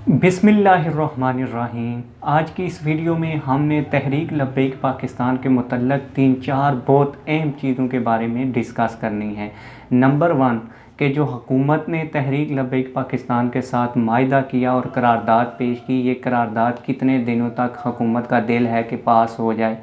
बिस्मिल्लाहिर्रहमानिर्रहीम। आज की इस वीडियो में हमने तहरीक लब्बैक पाकिस्तान के मुतल्लक़ 3-4 बहुत अहम चीज़ों के बारे में डिस्कस करनी है। नंबर 1 कि जो हुकूमत ने तहरीक लब्बैक पाकिस्तान के साथ माहिदा किया और करारदाद पेश की, ये करारदाद कितने दिनों तक हुकूमत का दिल है कि पास हो जाए,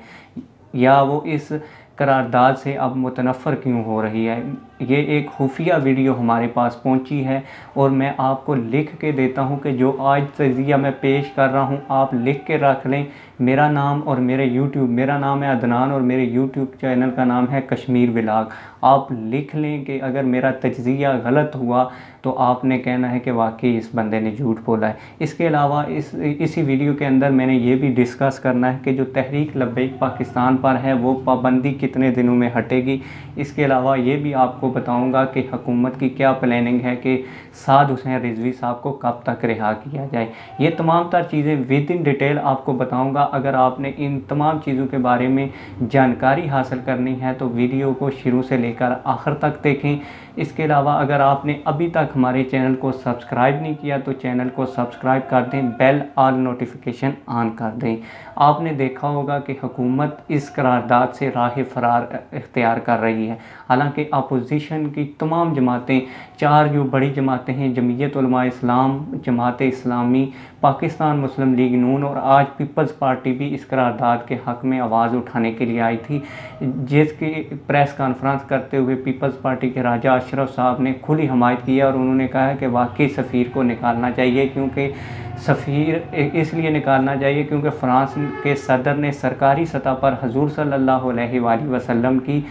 या वो इस करारदाद से अब मुतनफ़र क्यों हो रही है। ये एक खुफिया वीडियो हमारे पास पहुंची है और मैं आपको लिख के देता हूं कि जो आज तज़िया मैं पेश कर रहा हूं आप लिख के रख लें। मेरा नाम और मेरा नाम है अदनान और मेरे यूट्यूब चैनल का नाम है कश्मीर व्लॉग। आप लिख लें कि अगर मेरा तज़िया गलत हुआ तो आपने कहना है कि वाकई इस बंदे ने झूठ बोला है। इसके अलावा इसी वीडियो के अंदर मैंने ये भी डिस्कस करना है कि जो तहरीक लब्बैक पाकिस्तान पर है वो पाबंदी कितने दिनों में हटेगी। इसके अलावा ये भी आपको बताऊंगा कि हुकूमत की क्या प्लानिंग है कि साद हुसैन रिजवी साहब को कब तक रिहा किया जाए। ये तमाम तर चीज़ें विद इन डिटेल आपको बताऊंगा। अगर आपने इन तमाम चीज़ों के बारे में जानकारी हासिल करनी है तो वीडियो को शुरू से लेकर आखिर तक देखें। इसके अलावा अगर आपने अभी तक हमारे चैनल को सब्सक्राइब नहीं किया तो चैनल को सब्सक्राइब कर दें, बेल ऑल नोटिफिकेशन ऑन कर दें। आपने देखा होगा कि हुकूमत इस करारदाद से राह फरार इख्तियार कर रही है। हालांकि अपोजिशन की तमाम जमातें, 4 जो बड़ी जमातें हैं, जमीयत उलमा इस्लाम, जमात इस्लामी, पाकिस्तान मुस्लिम लीग नून और आज पीपल्स पार्टी भी इस करारदाद के हक़ में आवाज़ उठाने के लिए आई थी, जिसकी प्रेस कॉन्फ्रेंस करते हुए पीपल्स पार्टी के राजा अशरफ साहब ने खुली हमायत की और उन्होंने कहा कि वाकई सफ़ीर को निकालना चाहिए, क्योंकि सफ़ीर इसलिए निकालना चाहिए क्योंकि फ़्रांस के सदर ने सरकारी सतह पर हजूर सल्लल्लाहु अलैहि वसल्लम की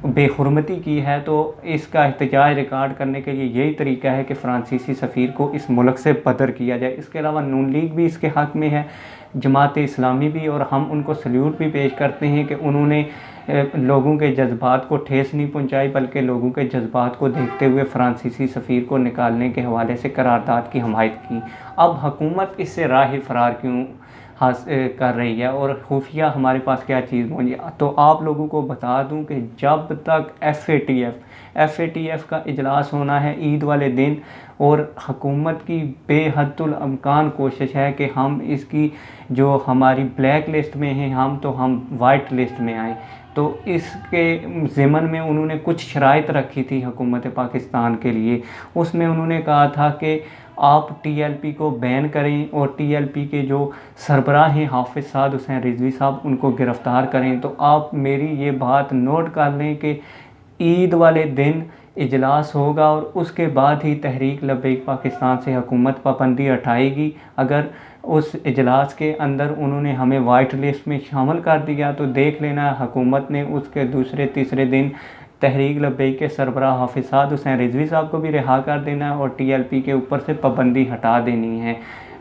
बेहुरमती की है। तो इसका एहतजाज रिकॉर्ड करने के लिए यही तरीका है कि फ़्रांसीसी सफ़ीर को इस मुल्क से बदर किया जाए। इसके अलावा नून लीग भी इसके हक़ में है, जमात इस्लामी भी, और हम उनको सल्यूट भी पेश करते हैं कि उन्होंने लोगों के जज्बात को ठेस नहीं पहुंचाई, बल्कि लोगों के जज्बात को देखते हुए फ़्रांसीसी सफ़ीर को निकालने के हवाले से करारदाद की हमायत की। अब हुकूमत इससे राह फरार क्यों कर रही है और खुफिया हमारे पास क्या चीज़ पहुँची। तो आप लोगों को बता दूं कि जब तक FATF का इजलास होना है ईद वाले दिन, और हुकूमत की बेहद्दुल अमकान कोशिश है कि हम इसकी जो हमारी ब्लैक लिस्ट में हैं हम वाइट लिस्ट में आएँ। तो इसके ज़िमन में उन्होंने कुछ शराइत रखी थी हुकूमत पाकिस्तान के लिए। उसमें उन्होंने कहा था कि आप TLP को बैन करें और TLP के जो सरबराह हैं हाफिज़ साद हुसैन रिजवी साहब, उनको गिरफ़्तार करें। तो आप मेरी ये बात नोट कर लें कि ईद वाले दिन इजलास होगा और उसके बाद ही तहरीक लब्बैक पाकिस्तान से हुकूमत पाबंदी हटाएगी। अगर उस इजलास के अंदर उन्होंने हमें वाइट लिस्ट में शामिल कर दिया तो देख लेना हुकूमत ने उसके दूसरे तीसरे दिन तहरीक लब्बैक के सरबराह हाफिज़ साद हुसैन रिजवी साहब को भी रिहा कर देना है और TLP के ऊपर से पाबंदी हटा देनी है।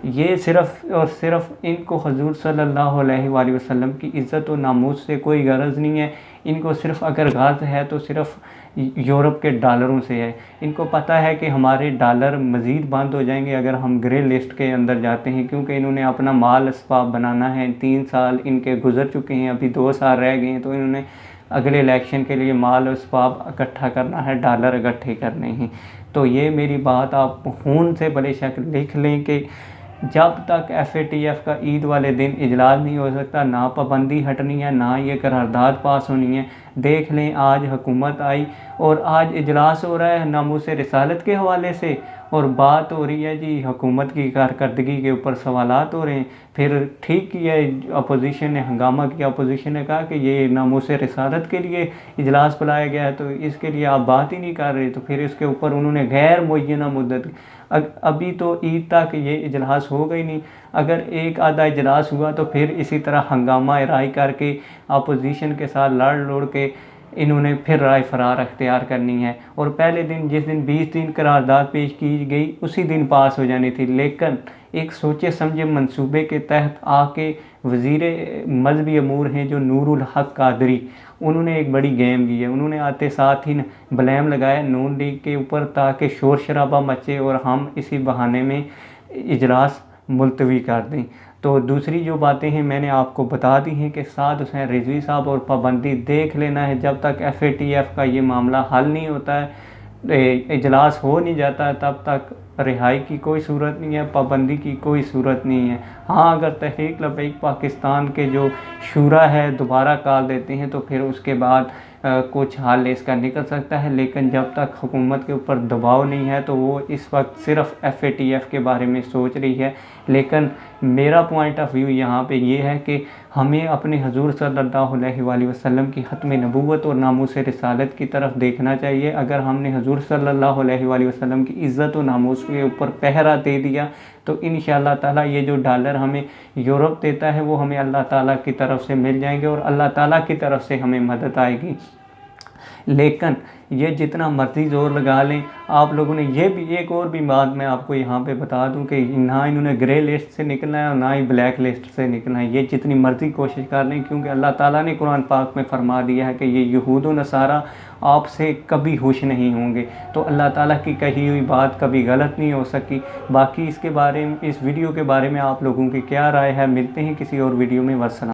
ये सिर्फ़ और सिर्फ इनको हुज़ूर सल्लल्लाहु अलैहि वसल्लम की इज़्ज़त और नामूस से कोई गरज नहीं है। इनको सिर्फ़ अगर गर्ज है तो सिर्फ़ यूरोप के डॉलरों से है। इनको पता है कि हमारे डॉलर मज़ीद बंद हो जाएंगे अगर हम ग्रे लिस्ट के अंदर जाते हैं, क्योंकि इन्होंने अपना माल असबाब बनाना है। 3 साल इनके गुजर चुके हैं, अभी 2 साल रह गए हैं, तो इन्होंने अगले इलेक्शन के लिए माल असबाब इकट्ठा करना है, डॉलर इकट्ठे करने हैं। तो ये मेरी बात आप खून से भले शक लिख लें कि जब तक FATF का ईद वाले दिन इजलास नहीं हो सकता, ना पाबंदी हटनी है, ना ये करारदाद पास होनी है। देख लें आज हुकूमत आई और आज इजलास हो रहा है नामूस रिसालत के हवाले से, और बात हो रही है जी हुकूमत की कारकर्दगी के ऊपर सवालात हो रहे हैं। फिर ठीक किया अपोजिशन ने, हंगामा किया, अपोजिशन ने कहा कि ये नामूस रिसालत के लिए इजलास बुलाया गया है तो इसके लिए आप बात ही नहीं कर रहे। तो फिर इसके ऊपर उन्होंने गैर मुअय्यना मुद्दत, अभी तो ईद तक ये इजलास हो गई नहीं। अगर एक आधा इजलास हुआ तो फिर इसी तरह हंगामा राय करके अपोजिशन के साथ लड़ के इन्होंने फिर राय फरार अख्तियार करनी है। और पहले दिन जिस दिन 20 दिन करारदाद पेश की गई उसी दिन पास हो जानी थी, लेकिन एक सोचे समझे मंसूबे के तहत आके वज़ीर मजहबी अमूर हैं जो नूरुल हक कादरी, उन्होंने एक बड़ी गेम की है। उन्होंने आते साथ ही ब्लेम लगाया नून लीग के ऊपर ताकि शोर शराबा मचे और हम इसी बहाने में इजलास मुलतवी कर दें। तो दूसरी जो बातें हैं मैंने आपको बता दी हैं कि साद हुसैन रिजवी साहब और पाबंदी देख लेना है। जब तक FATF का ये मामला हल नहीं होता है, इजलास हो नहीं जाता, तब तक रिहाई की कोई सूरत नहीं है, पाबंदी की कोई सूरत नहीं है। हाँ, अगर तहरीक लब्बैक पाकिस्तान के जो शुरा है दोबारा कॉल देते हैं तो फिर उसके बाद कुछ हल इसका निकल सकता है, लेकिन जब तक हुकूमत के ऊपर दबाव नहीं है तो वो इस वक्त सिर्फ FATF के बारे में सोच रही है। लेकिन मेरा पॉइंट ऑफ व्यू यहाँ पे ये है कि हमें अपने हुजूर सल्लल्लाहु अलैहि वसल्लम की ख़त्म नबूवत और नामूस रिसालत की तरफ देखना चाहिए। अगर हमने हुजूर सल्लल्लाहु अलैहि वसल्लम की इज़्ज़त और नामूस के ऊपर पहरा दे दिया तो इंशाअल्लाह ताला ये जो डॉलर हमें यूरोप देता है वो हमें अल्लाह ताला की तरफ से मिल जाएंगे और अल्लाह ताला की तरफ से हमें मदद आएगी। लेकिन ये जितना मर्ज़ी ज़ोर लगा लें, आप लोगों ने ये भी एक और भी बात मैं आपको यहाँ पे बता दूं कि ना इन्होंने ग्रे लिस्ट से निकलना है और ना ही ब्लैक लिस्ट से निकलना है। ये जितनी मर्ज़ी कोशिश कर लें, क्योंकि अल्लाह ताला ने कुरान पाक में फरमा दिया है कि ये यहूद व नसारा आपसे कभी खुश नहीं होंगे। तो अल्लाह ताला की कही हुई बात कभी गलत नहीं हो सकी। बाकी इसके बारे में, इस वीडियो के बारे में आप लोगों की क्या राय है? मिलते हैं किसी और वीडियो में। वस्सलाम।